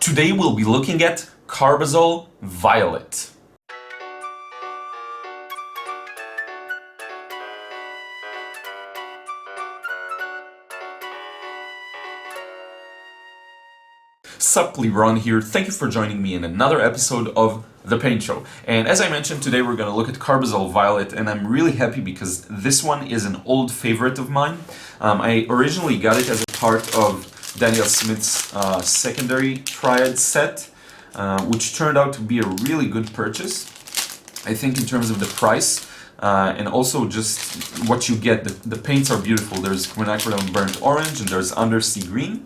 Today we'll be looking at Carbazole Violet. Sup, Lebron here. Thank you for joining me in another episode of The Paint Show. And as I mentioned, today we're going to look at Carbazole Violet, and I'm really happy because this one is an old favorite of mine. I originally got it as a part of Daniel Smith's secondary triad set, which turned out to be a really good purchase, I think, in terms of the price. And also just what you get. The paints are beautiful. There's Quinacridone Burnt Orange and there's Undersea Green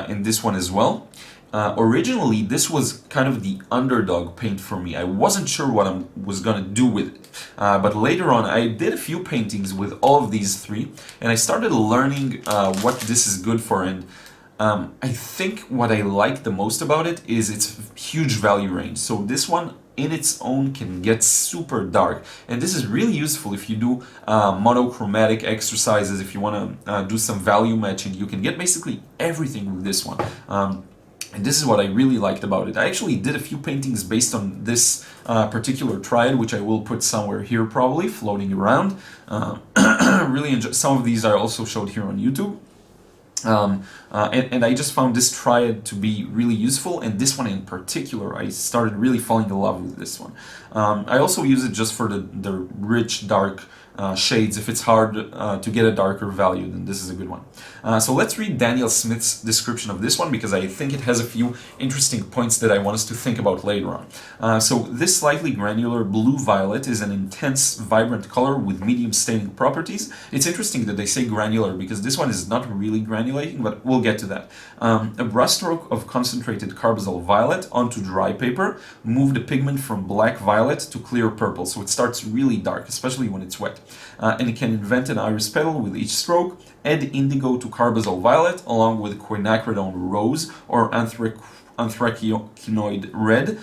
in this one as well. Originally, this was kind of the underdog paint for me. I wasn't sure what I was going to do with it. But later on, I did a few paintings with all of these three, and I started learning what this is good for. And I think what I like the most about it is its huge value range. So this one in its own can get super dark, and this is really useful if you do monochromatic exercises. If you want to do some value matching, you can get basically everything with this one. And this is what I really liked about it. I actually did a few paintings based on this particular triad, which I will put somewhere here probably, floating around. Really enjoy. Some of these I also showed here on YouTube. And I just found this triad to be really useful, and this one in particular, I started really falling in love with this one. I also use it just for the rich, dark shades. If it's hard to get a darker value, then this is a good one. So let's read Daniel Smith's description of this one, because I think it has a few interesting points that I want us to think about later on. So this slightly granular blue-violet is an intense, vibrant color with medium staining properties. It's interesting that they say granular, because this one is not really granulating, but we'll get to that. A brushstroke of concentrated Carbazole Violet onto dry paper moved the pigment from black violet to clear purple, so it starts really dark, especially when it's wet. And it can invent an iris petal with each stroke, add indigo to Carbazole Violet along with Quinacridone Rose or Anthraquinoid Red.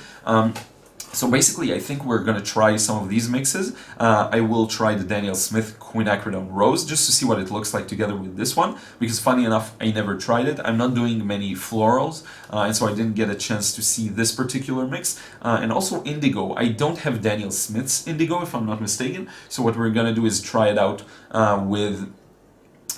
So basically, I think we're going to try some of these mixes. I will try the Daniel Smith Quinacridone Rose just to see what it looks like together with this one, because funny enough, I never tried it. I'm not doing many florals, and so I didn't get a chance to see this particular mix. And also Indigo. I don't have Daniel Smith's Indigo, if I'm not mistaken, so what we're going to do is try it out with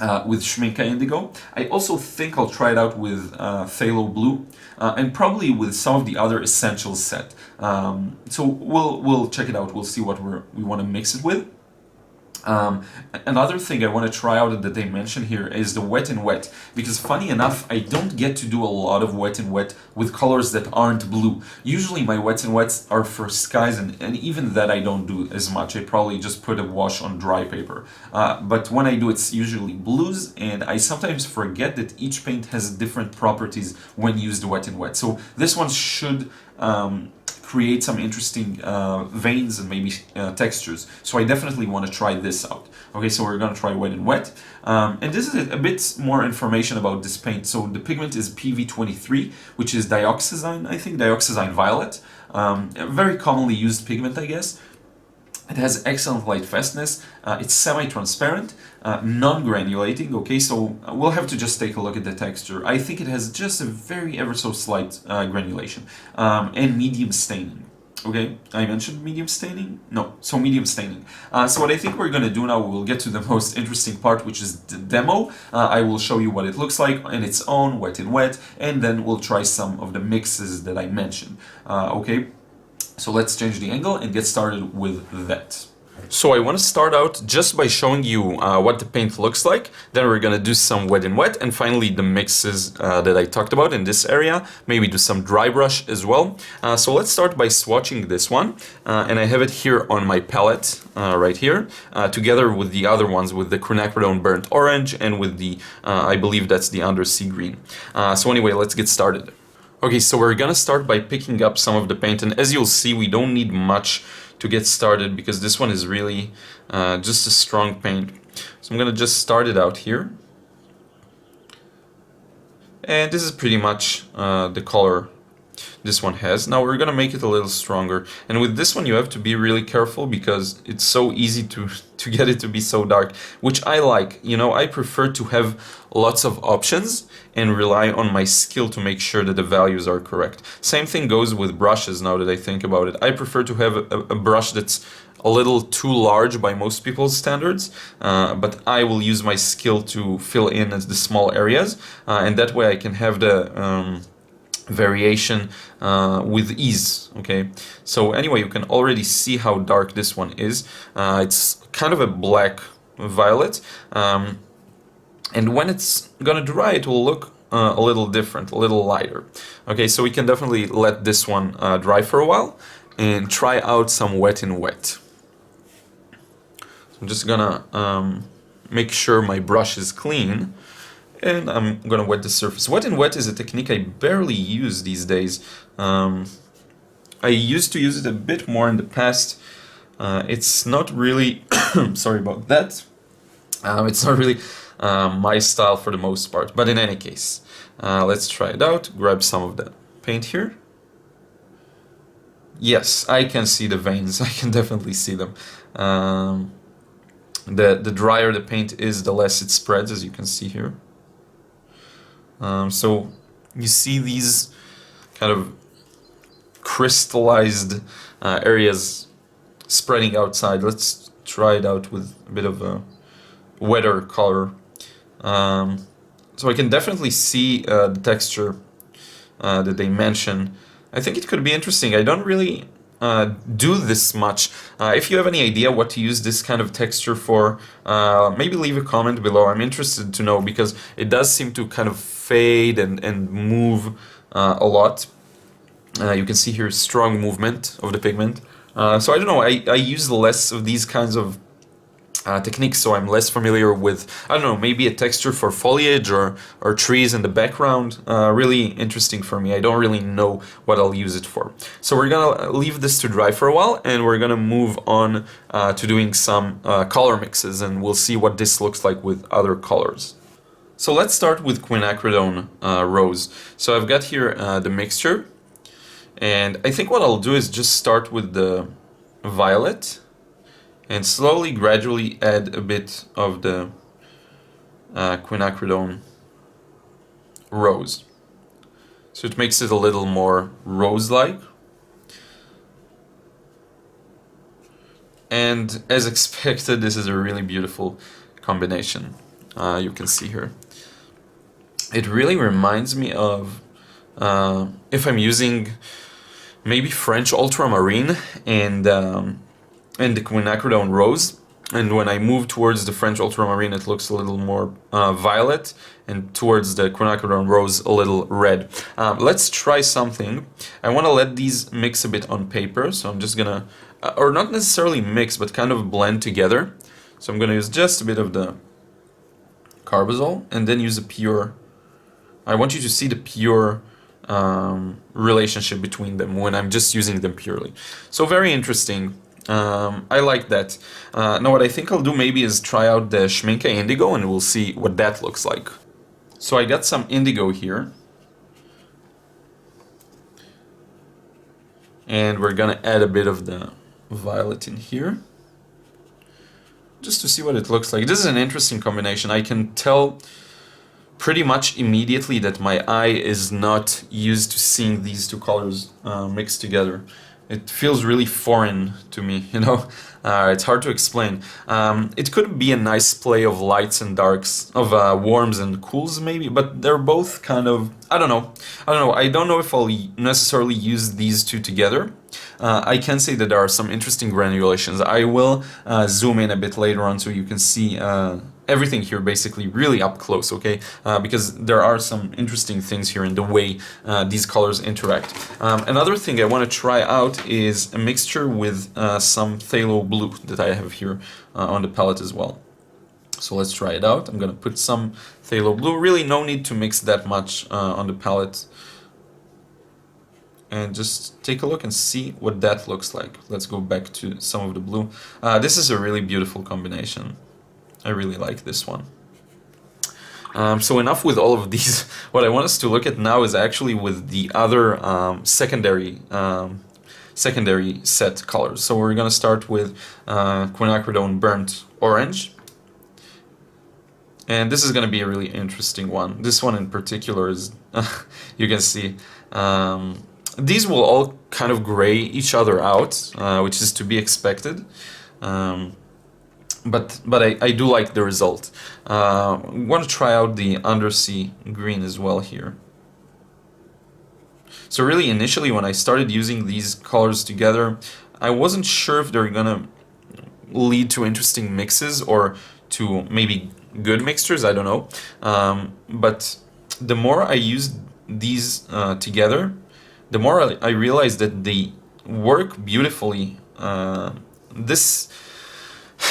Schminka Indigo. I also think I'll try it out with Phthalo Blue, and probably with some of the other Essentials set. So we'll check it out. We'll see what we want to mix it with. Another thing I want to try out that they mention here is the wet and wet, because funny enough, I don't get to do a lot of wet and wet with colors that aren't blue. Usually my wets and wets are for skies, and even that I don't do as much. I probably just put a wash on dry paper. But when I do, it's usually blues, and I sometimes forget that each paint has different properties when used wet and wet. So this one should create some interesting veins and maybe textures. So I definitely want to try this out. Okay, so we're going to try wet and wet. And this is a bit more information about this paint. So the pigment is PV23, which is dioxazine, I think, dioxazine violet. A very commonly used pigment, I guess. It has excellent light fastness, it's semi-transparent, non-granulating, okay, so we'll have to just take a look at the texture. I think it has just a very ever so slight granulation, and medium staining. Okay, I mentioned medium staining? No, so medium staining. So what I think we're going to do now, we'll get to the most interesting part, which is the demo. I will show you what it looks like in its own, wet and wet, and then we'll try some of the mixes that I mentioned, okay? So let's change the angle and get started with that. So I want to start out just by showing you what the paint looks like. Then we're going to do some wet and wet, and finally the mixes that I talked about in this area. Maybe do some dry brush as well. So let's start by swatching this one. And I have it here on my palette, right here, together with the other ones, with the Quinacridone Burnt Orange and with the, I believe that's the Undersea Green. So anyway, let's get started. Okay, so we're gonna start by picking up some of the paint, and as you'll see, we don't need much to get started because this one is really just a strong paint. So I'm gonna just start it out here. And this is pretty much the color this one has. Now we're gonna make it a little stronger, and with this one you have to be really careful because it's so easy to get it to be so dark, which I like. You know, I prefer to have lots of options and rely on my skill to make sure that the values are correct. Same thing goes with brushes. Now that I think about it, I prefer to have a brush that's a little too large by most people's standards, but I will use my skill to fill in the small areas, and that way I can have the variation with ease. Okay, so anyway, you can already see how dark this one is. It's kind of a black violet, and when it's gonna dry it will look a little different, a little lighter. Okay, so we can definitely let this one dry for a while and try out some wet in wet. So I'm just gonna make sure my brush is clean, and I'm gonna wet the surface. Wet in wet is a technique I barely use these days. I used to use it a bit more in the past. It's not really, sorry about that. It's not really my style for the most part, but in any case, let's try it out. Grab some of the paint here. Yes, I can see the veins. I can definitely see them. The drier the paint is, the less it spreads, as you can see here. So you see these kind of crystallized areas spreading outside. Let's try it out with a bit of a wetter color. So I can definitely see the texture that they mention. I think it could be interesting. I don't really do this much. If you have any idea what to use this kind of texture for, maybe leave a comment below. I'm interested to know because it does seem to kind of fade and move a lot. You can see here strong movement of the pigment. So I don't know, I use less of these kinds of techniques, so I'm less familiar with, I don't know, maybe a texture for foliage or trees in the background. Really interesting for me. I don't really know what I'll use it for. So we're gonna leave this to dry for a while, and we're gonna move on to doing some color mixes, and we'll see what this looks like with other colors. So let's start with Quinacridone Rose. So I've got here the mixture, and I think what I'll do is just start with the violet and slowly, gradually add a bit of the Quinacridone Rose. So it makes it a little more rose-like. And as expected, this is a really beautiful combination. You can see here. It really reminds me of, if I'm using maybe French ultramarine and the Quinacridone Rose, and when I move towards the French ultramarine it looks a little more violet, and towards the Quinacridone Rose a little red. Let's try something. I want to let these mix a bit on paper, so I'm just gonna, or not necessarily mix, but kind of blend together. So I'm gonna use just a bit of the Carbazole, and then use a pure, I want you to see the pure relationship between them when I'm just using them purely. So very interesting. I like that. Now what I think I'll do maybe is try out the Schminke Indigo, and we'll see what that looks like. So I got some Indigo here, and we're gonna add a bit of the violet in here just to see what it looks like. This is an interesting combination. I can tell pretty much immediately that my eye is not used to seeing these two colors mixed together. It feels really foreign to me, you know. It's hard to explain. It could be a nice play of lights and darks, of warms and cools maybe, but they're both kind of, I don't know. I don't know if I'll necessarily use these two together. I can say that there are some interesting granulations. I will zoom in a bit later on so you can see everything here basically really up close, okay? Because there are some interesting things here in the way these colors interact. Another thing I want to try out is a mixture with some phthalo blue that I have here on the palette as well. So let's try it out. I'm gonna put some phthalo blue. Really no need to mix that much on the palette. And just take a look and see what that looks like. Let's go back to some of the blue. This is a really beautiful combination. I really like this one. So enough with all of these. What I want us to look at now is actually with the other secondary set colors. So we're going to start with Quinacridone Burnt Orange. And this is going to be a really interesting one. This one in particular is, you can see, these will all kind of gray each other out, which is to be expected. But I do like the result. I want to try out the undersea green as well here. So really initially when I started using these colors together, I wasn't sure if they're gonna lead to interesting mixes or to maybe good mixtures, I don't know. But the more I used these together, the more I realized that they work beautifully. This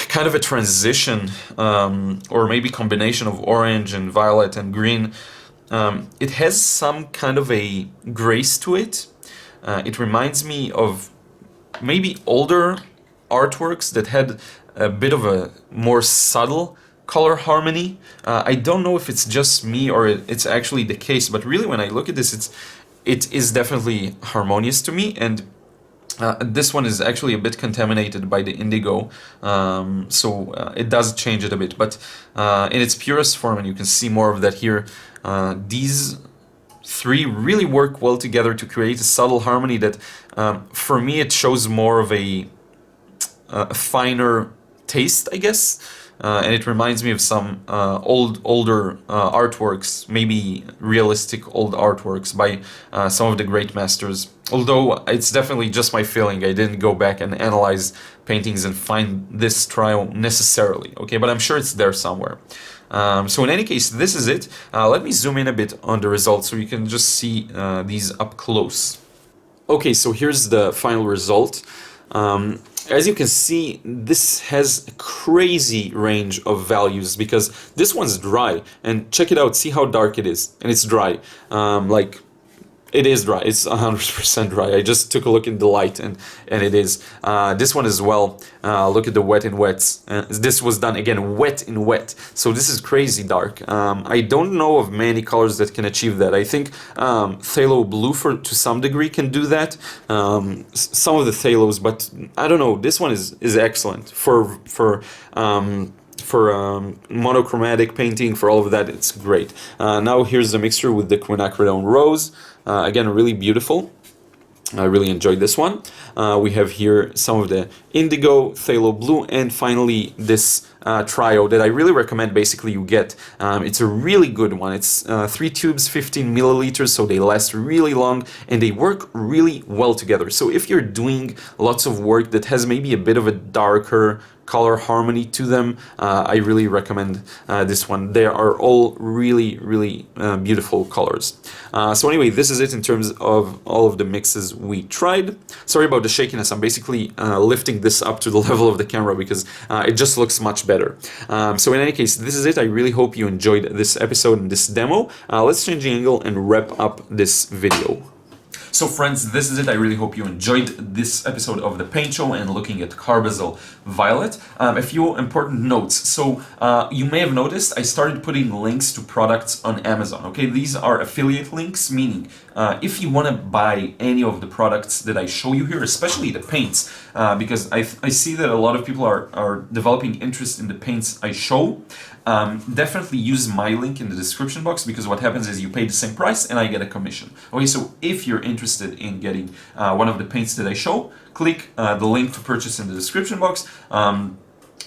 kind of a transition, or maybe combination of orange and violet and green, it has some kind of a grace to it. It reminds me of maybe older artworks that had a bit of a more subtle color harmony. I don't know if it's just me or it's actually the case, but really when I look at this, it is definitely harmonious to me. And this one is actually a bit contaminated by the indigo, so it does change it a bit, but in its purest form, and you can see more of that here, these three really work well together to create a subtle harmony that, for me, it shows more of a finer taste, I guess. And it reminds me of some older artworks, maybe realistic old artworks by some of the great masters. Although it's definitely just my feeling, I didn't go back and analyze paintings and find this trial necessarily, okay? But I'm sure it's there somewhere. So in any case, this is it. Let me zoom in a bit on the results so you can just see these up close. Okay, so here's the final result. As you can see, this has a crazy range of values because this one's dry, and check it out, see how dark it is, and it's dry. Like, it is dry, it's 100% dry. I just took a look in the light and it is. This one as well, look at the wet in wets. This was done, again, wet in wet. So this is crazy dark. I don't know of many colors that can achieve that. I think phthalo blue to some degree can do that. Some of the phthalos, but I don't know, this one is excellent for monochromatic painting, for all of that, it's great. Now here's the mixture with the Quinacridone Rose. Again, really beautiful. I really enjoyed this one. We have here some of the indigo, phthalo blue, and finally this trio that I really recommend basically you get. It's a really good one. It's 3 tubes, 15 milliliters, so they last really long and they work really well together. So if you're doing lots of work that has maybe a bit of a darker color harmony to them, I really recommend this one. They are all really, really beautiful colors. So anyway, this is it in terms of all of the mixes we tried. Sorry about the shakiness. I'm basically lifting this up to the level of the camera because it just looks much better. So in any case, this is it. I really hope you enjoyed this episode and this demo. Let's change the angle and wrap up this video. So friends, this is it. I really hope you enjoyed this episode of The Paint Show and looking at Carbazole Violet. A few important notes. So you may have noticed I started putting links to products on Amazon. Okay, these are affiliate links, meaning if you want to buy any of the products that I show you here, especially the paints, because I see that a lot of people are developing interest in the paints I show. Definitely use my link in the description box, because what happens is you pay the same price and I get a commission. Okay, so if you're interested in getting one of the paints that I show, click the link to purchase in the description box.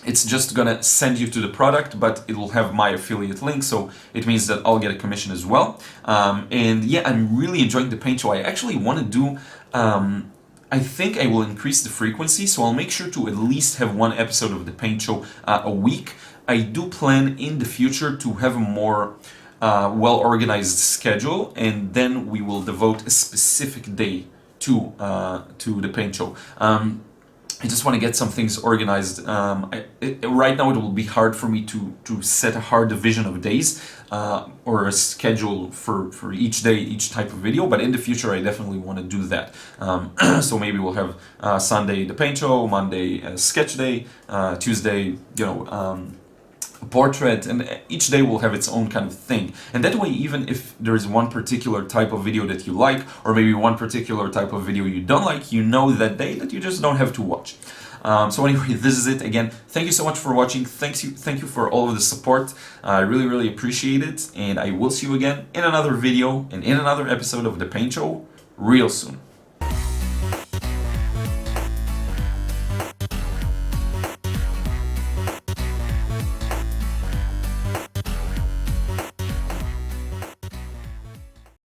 It's just gonna send you to the product, but it will have my affiliate link, so it means that I'll get a commission as well. And yeah, I'm really enjoying the paint show. I actually want to do I think I will increase the frequency, so I'll make sure to at least have one episode of the paint show a week. I do plan in the future to have a more well-organized schedule, and then we will devote a specific day to the paint show. I just want to get some things organized. Right now it will be hard for me to set a hard division of days or a schedule for each day, each type of video, but in the future I definitely want to do that. So maybe we'll have Sunday the paint show, Monday a sketch day, Tuesday, a portrait, and each day will have its own kind of thing. And that way, even if there's one particular type of video that you like, or maybe one particular type of video you don't like, you know that day that you just don't have to watch. So anyway, this is it. Again, thank you so much for watching. Thank you for all of the support. I really appreciate it, and I will see you again in another video and in another episode of The Paint Show real soon.